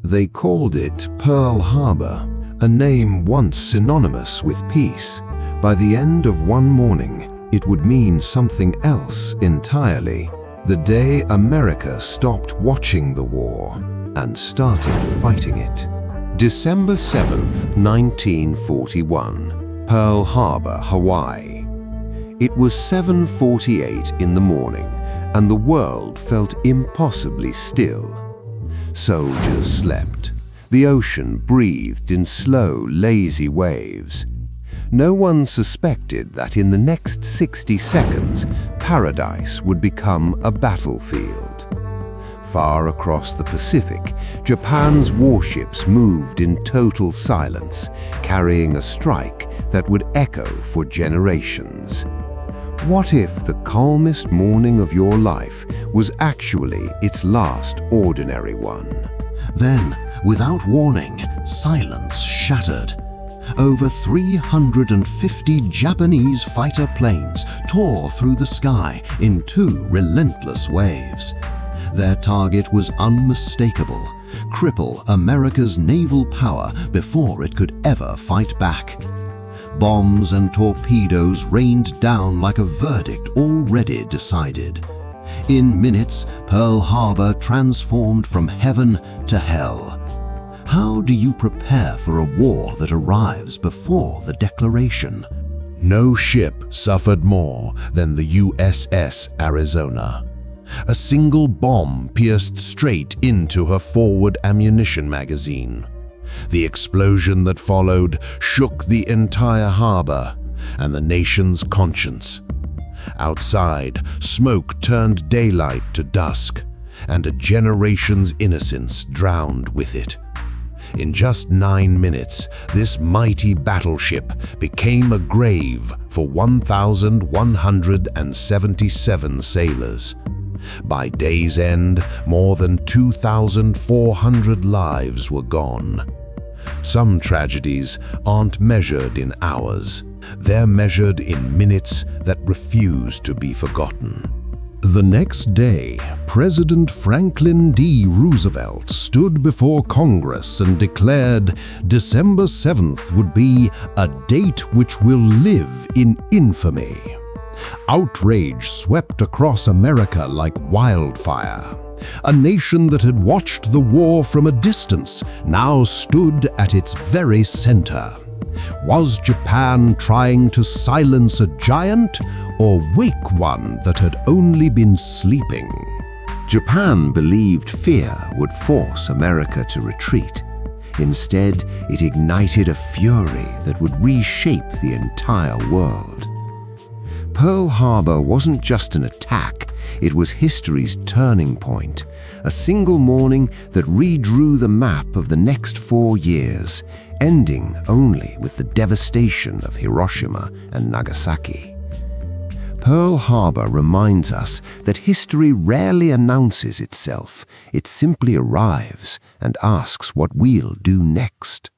They called it Pearl Harbor, a name once synonymous with peace. By the end of one morning, it would mean something else entirely. The day America stopped watching the war and started fighting it. December 7th, 1941, Pearl Harbor, Hawaii. It was 7:48 in the morning, and the world felt impossibly still. Soldiers slept. The ocean breathed in slow, lazy waves. No one suspected that in the next 60 seconds, paradise would become a battlefield. Far across the Pacific, Japan's warships moved in total silence, carrying a strike that would echo for generations. What if the calmest morning of your life was actually its last ordinary one? Then, without warning, silence shattered. Over 350 Japanese fighter planes tore through the sky in 2 relentless waves. Their target was unmistakable: cripple America's naval power before it could ever fight back. Bombs and torpedoes rained down like a verdict already decided. In minutes, Pearl Harbor transformed from heaven to hell. How do you prepare for a war that arrives before the declaration? No ship suffered more than the USS Arizona. A single bomb pierced straight into her forward ammunition magazine. The explosion that followed shook the entire harbor and the nation's conscience. Outside, smoke turned daylight to dusk, and a generation's innocence drowned with it. In just 9 minutes, this mighty battleship became a grave for 1,177 sailors. By day's end, more than 2,400 lives were gone. Some tragedies aren't measured in hours. They're measured in minutes that refuse to be forgotten. The next day, President Franklin D. Roosevelt stood before Congress and declared December 7th would be a date which will live in infamy. Outrage swept across America like wildfire. A nation that had watched the war from a distance now stood at its very center. Was Japan trying to silence a giant or wake one that had only been sleeping? Japan believed fear would force America to retreat. Instead, it ignited a fury that would reshape the entire world. Pearl Harbor wasn't just an attack, it was history's turning point, a single morning that redrew the map of the next 4 years, ending only with the devastation of Hiroshima and Nagasaki. Pearl Harbor reminds us that history rarely announces itself, it simply arrives and asks what we'll do next.